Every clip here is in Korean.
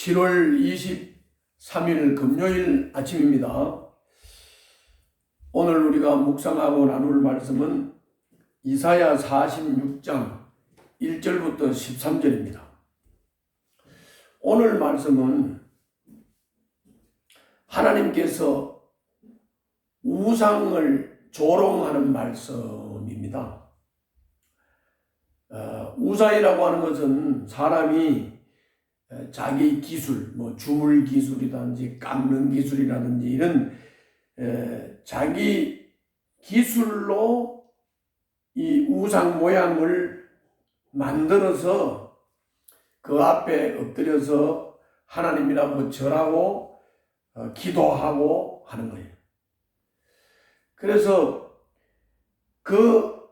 7월 23일 금요일 아침입니다. 오늘 우리가 묵상하고 나눌 말씀은 이사야 46장 1절부터 13절입니다. 오늘 말씀은 하나님께서 우상을 조롱하는 말씀입니다. 우상이라고 하는 것은 사람이 자기 기술, 주물 기술이라든지 깎는 기술이라든지 이런 자기 기술로 이 우상 모양을 만들어서 그 앞에 엎드려서 하나님이라고 절하고 기도하고 하는 거예요. 그래서 그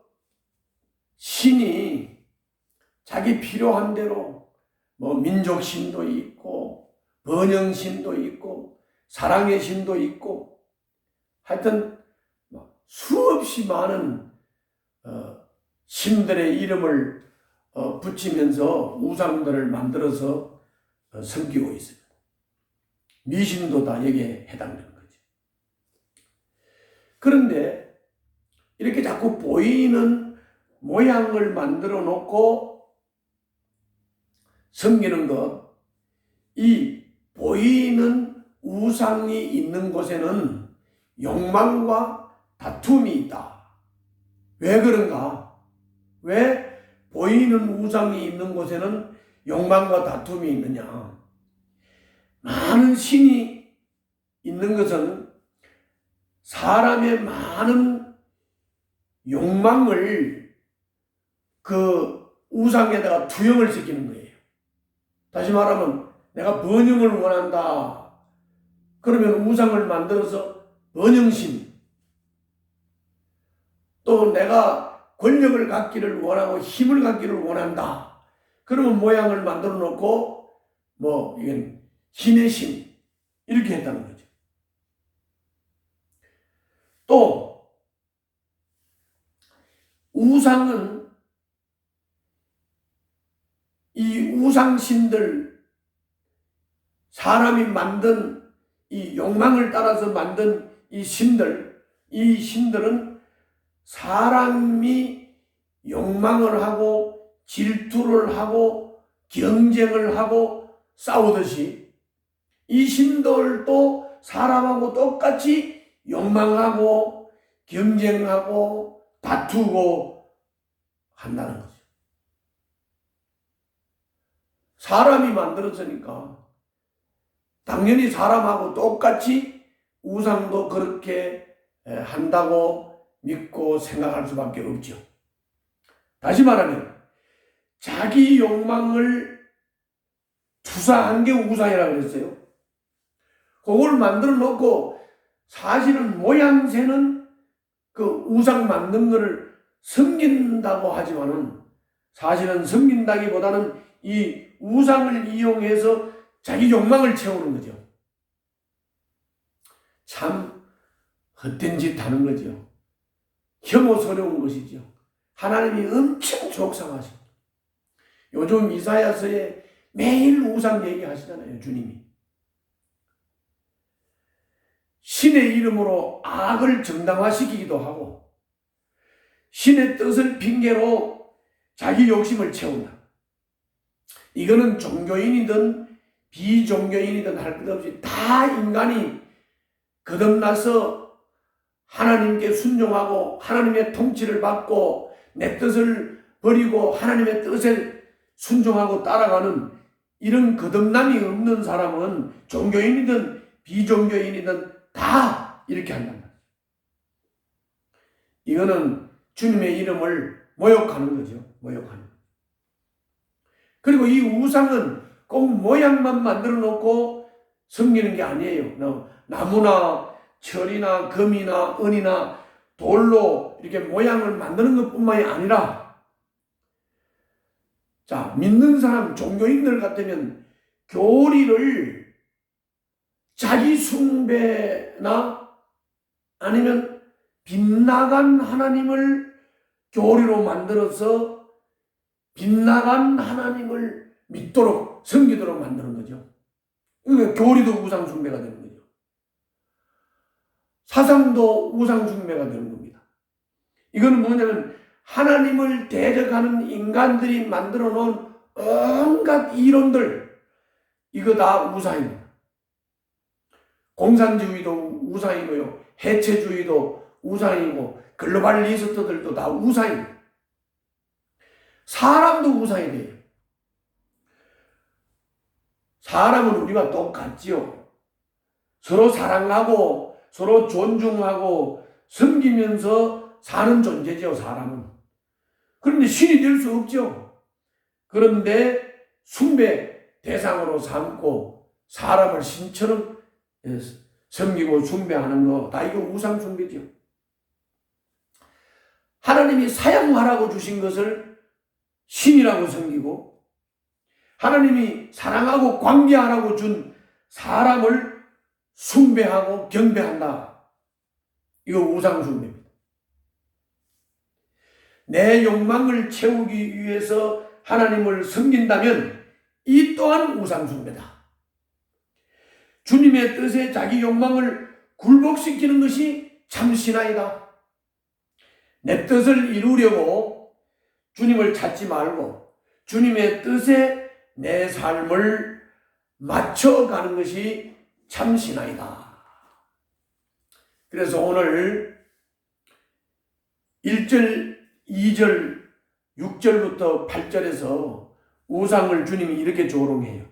신이 자기 필요한 대로 민족신도 있고 번영신도 있고 사랑의 신도 있고 하여튼 수없이 많은 신들의 이름을 붙이면서 우상들을 만들어서 섬기고 있습니다. 미신도 다 여기에 해당되는 거죠. 그런데 이렇게 자꾸 보이는 모양을 만들어 놓고 섬기는 것, 이 보이는 우상이 있는 곳에는 욕망과 다툼이 있다. 왜 그런가? 왜 보이는 우상이 있는 곳에는 욕망과 다툼이 있느냐? 많은 신이 있는 것은 사람의 많은 욕망을 그 우상에다가 투영을 시키는 거예요. 다시 말하면 내가 번영을 원한다. 그러면 우상을 만들어서 번영신, 또 내가 권력을 갖기를 원하고 힘을 갖기를 원한다. 그러면 모양을 만들어 놓고 이건 힘의 신 이렇게 했다는 거죠. 또 우상은 이 우상신들, 사람이 만든 이 욕망을 따라서 만든 이 신들은 사람이 욕망을 하고 질투를 하고 경쟁을 하고 싸우듯이 이 신들도 사람하고 똑같이 욕망하고 경쟁하고 다투고 한다는 거죠. 사람이 만들어지니까 당연히 사람하고 똑같이 우상도 그렇게 한다고 믿고 생각할 수밖에 없죠. 다시 말하면 자기 욕망을 투사한 게 우상이라고 그랬어요. 그걸 만들어 놓고 사실은 모양새는 그 우상 만든 거를 섬긴다고 하지만은 사실은 섬긴다기보다는 이 우상을 이용해서 자기 욕망을 채우는 거죠. 참 헛된 짓 하는 거죠. 혐오스러운 것이죠. 하나님이 엄청 속상하십니다. 요즘 이사야서에 매일 우상 얘기하시잖아요. 주님이. 신의 이름으로 악을 정당화시키기도 하고 신의 뜻을 핑계로 자기 욕심을 채운다. 이거는 종교인이든 비종교인이든 할 것 없이 다 인간이 거듭나서 하나님께 순종하고 하나님의 통치를 받고 내 뜻을 버리고 하나님의 뜻에 순종하고 따라가는 이런 거듭남이 없는 사람은 종교인이든 비종교인이든 다 이렇게 한단 말이에요. 이거는 주님의 이름을 모욕하는 거죠. 모욕하는. 그리고 이 우상은 꼭 모양만 만들어 놓고 섬기는 게 아니에요. 나무나 철이나 금이나 은이나 돌로 이렇게 모양을 만드는 것뿐만이 아니라 믿는 사람, 종교인들 같으면 교리를 자기 숭배나 아니면 빗나간 하나님을 교리로 만들어서 빗나간 하나님을 믿도록 섬기도록 만드는 거죠. 그러니까 교리도 우상 숭배가 되는 거죠. 사상도 우상 숭배가 되는 겁니다. 이거는 뭐냐면 하나님을 대적하는 인간들이 만들어 놓은 온갖 이론들, 이거 다 우상입니다. 공산주의도 우상이고요, 해체주의도 우상이고, 글로벌리스트들도 다 우상입니다. 사람도 우상이 돼요. 사람은 우리와 똑같지요. 서로 사랑하고 서로 존중하고 섬기면서 사는 존재죠, 사람은. 그런데 신이 될 수 없죠. 그런데 숭배 대상으로 삼고 사람을 신처럼 섬기고 숭배하는 거, 다 이거 우상 숭배죠. 하나님이 사용하라고 주신 것을 신이라고 섬기고, 하나님이 사랑하고 관계하라고 준 사람을 숭배하고 경배한다. 이거 우상 숭배입니다. 내 욕망을 채우기 위해서 하나님을 섬긴다면 이 또한 우상 숭배다. 주님의 뜻에 자기 욕망을 굴복시키는 것이 참 신앙이다. 내 뜻을 이루려고 주님을 찾지 말고 주님의 뜻에 내 삶을 맞춰가는 것이 참 신앙이다. 그래서 오늘 1절, 2절, 6절부터 8절에서 우상을 주님이 이렇게 조롱해요.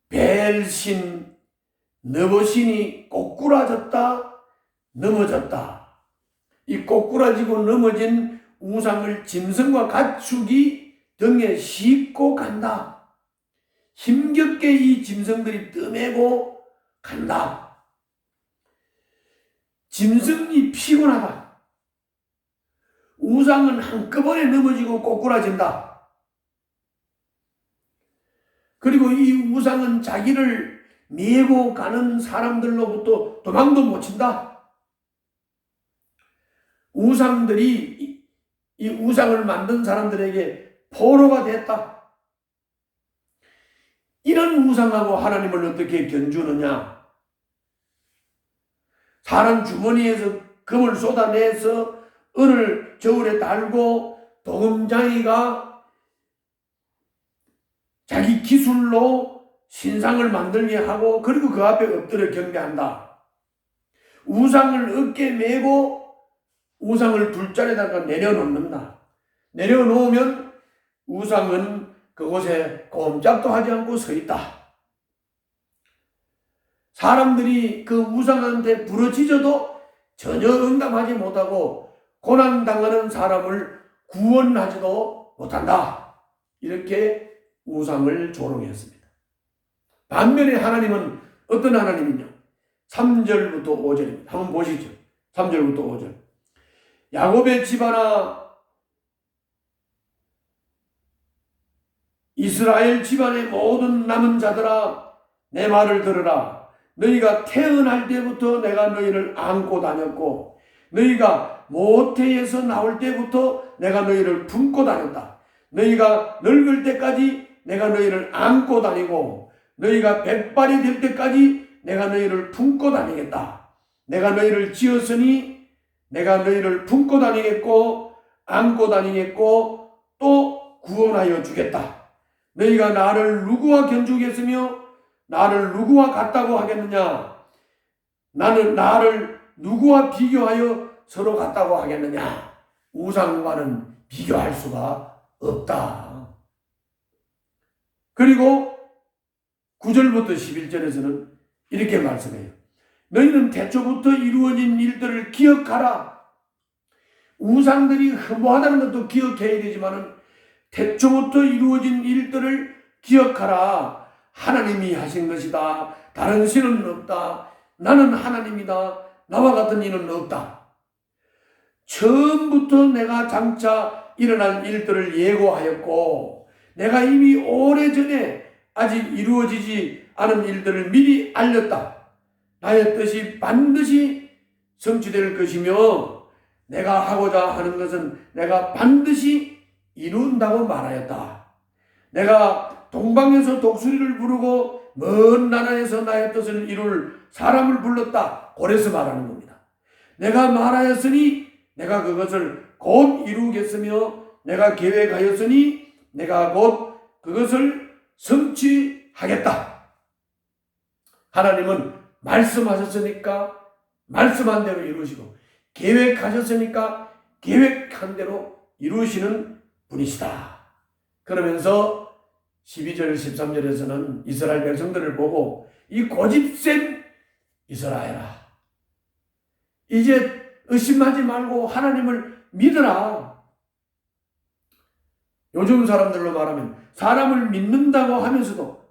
벨신, 너버신이 꼬꾸라졌다, 넘어졌다. 이 꼬꾸라지고 넘어진 우상을 짐승과 가축이 등에 싣고 간다. 힘겹게 이 짐승들이 떠매고 간다. 짐승이 피곤하다. 우상은 한꺼번에 넘어지고 꼬꾸라진다. 그리고 이 우상은 자기를 메고 가는 사람들로부터 도망도 못 친다. 우상들이 이 우상을 만든 사람들에게 포로가 됐다. 이런 우상하고 하나님을 어떻게 견주느냐? 사람 주머니에서 금을 쏟아내서 은을 저울에 달고 도금장이가 자기 기술로 신상을 만들게 하고, 그리고 그 앞에 엎드려 경배한다. 우상을 어깨에 메고 우상을 둘자리에다가 내려놓는다. 내려놓으면 우상은 그곳에 꼼짝도 하지 않고 서 있다. 사람들이 그 우상한테 부러지져도 전혀 응답하지 못하고 고난당하는 사람을 구원하지도 못한다. 이렇게 우상을 조롱했습니다. 반면에 하나님은 어떤 하나님이냐? 3절부터 5절입니다. 한번 보시죠. 3절부터 5절. 야곱의 집안아, 이스라엘 집안의 모든 남은 자들아, 내 말을 들으라. 너희가 태어날 때부터 내가 너희를 안고 다녔고, 너희가 모태에서 나올 때부터 내가 너희를 품고 다녔다. 너희가 늙을 때까지 내가 너희를 안고 다니고, 너희가 백발이 될 때까지 내가 너희를 품고 다니겠다. 내가 너희를 지었으니 내가 너희를 품고 다니겠고 안고 다니겠고 또 구원하여 주겠다. 너희가 나를 누구와 견주겠으며 나를 누구와 같다고 하겠느냐? 나는 나를 누구와 비교하여 서로 같다고 하겠느냐? 우상과는 비교할 수가 없다. 그리고 9절부터 11절에서는 이렇게 말씀해요. 너희는 태초부터 이루어진 일들을 기억하라. 우상들이 흠모하다는 것도 기억해야 되지만 태초부터 이루어진 일들을 기억하라. 하나님이 하신 것이다. 다른 신은 없다. 나는 하나님이다. 나와 같은 이는 없다. 처음부터 내가 장차 일어날 일들을 예고하였고 내가 이미 오래전에 아직 이루어지지 않은 일들을 미리 알렸다. 나의 뜻이 반드시 성취될 것이며 내가 하고자 하는 것은 내가 반드시 이룬다고 말하였다. 내가 동방에서 독수리를 부르고 먼 나라에서 나의 뜻을 이룰 사람을 불렀다. 그래서 말하는 겁니다. 내가 말하였으니 내가 그것을 곧 이루겠으며 내가 계획하였으니 내가 곧 그것을 성취하겠다. 하나님은 말씀하셨으니까 말씀한 대로 이루시고 계획하셨으니까 계획한 대로 이루시는 분이시다. 그러면서 12절 13절에서는 이스라엘 백성들을 보고 이 고집센 이스라엘아, 이제 의심하지 말고 하나님을 믿으라. 요즘 사람들로 말하면 사람을 믿는다고 하면서도,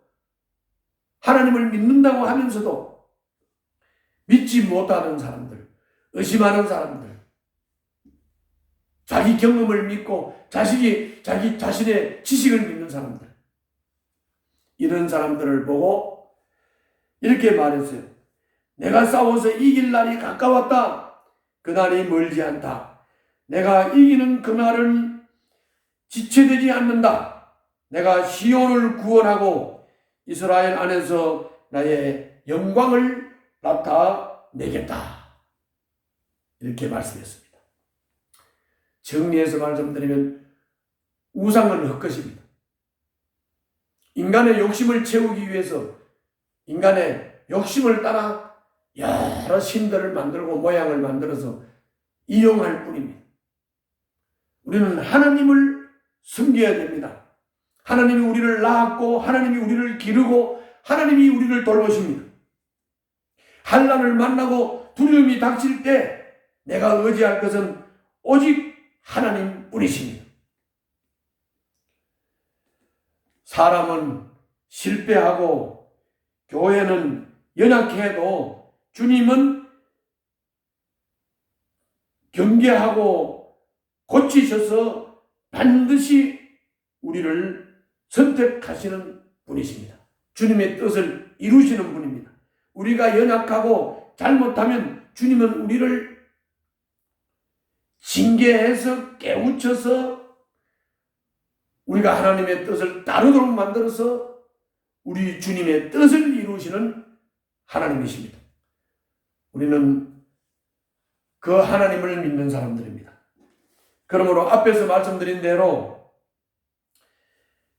하나님을 믿는다고 하면서도 믿지 못하는 사람들, 의심하는 사람들, 자기 경험을 믿고 자기 자신의 지식을 믿는 사람들, 이런 사람들을 보고 이렇게 말했어요. 내가 싸워서 이길 날이 가까웠다. 그날이 멀지 않다. 내가 이기는 그날은 지체되지 않는다. 내가 시온을 구원하고 이스라엘 안에서 나의 영광을 나타내겠다. 이렇게 말씀했습니다. 정리해서 말씀드리면 우상은 헛것입니다. 인간의 욕심을 채우기 위해서 인간의 욕심을 따라 여러 신들을 만들고 모양을 만들어서 이용할 뿐입니다. 우리는 하나님을 섬겨야 됩니다. 하나님이 우리를 낳았고 하나님이 우리를 기르고 하나님이 우리를 돌보십니다. 환난을 만나고 두려움이 닥칠 때 내가 의지할 것은 오직 하나님 뿐이십니다. 사람은 실패하고 교회는 연약해도 주님은 경계하고 고치셔서 반드시 우리를 선택하시는 분이십니다. 주님의 뜻을 이루시는 분입니다. 우리가 연약하고 잘못하면 주님은 우리를 징계해서 깨우쳐서 우리가 하나님의 뜻을 따르도록 만들어서 우리 주님의 뜻을 이루시는 하나님이십니다. 우리는 그 하나님을 믿는 사람들입니다. 그러므로 앞에서 말씀드린 대로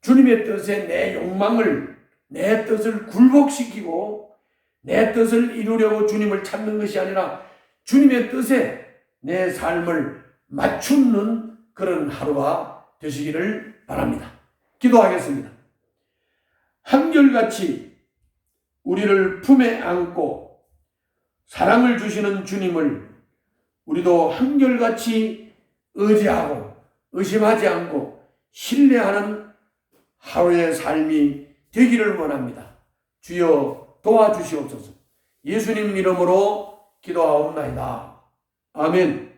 주님의 뜻에 내 욕망을, 내 뜻을 굴복시키고 내 뜻을 이루려고 주님을 찾는 것이 아니라 주님의 뜻에 내 삶을 맞추는 그런 하루가 되시기를 바랍니다. 기도하겠습니다. 한결같이 우리를 품에 안고 사랑을 주시는 주님을 우리도 한결같이 의지하고 의심하지 않고 신뢰하는 하루의 삶이 되기를 원합니다. 주여 도와주시옵소서. 예수님 이름으로 기도하옵나이다. 아멘.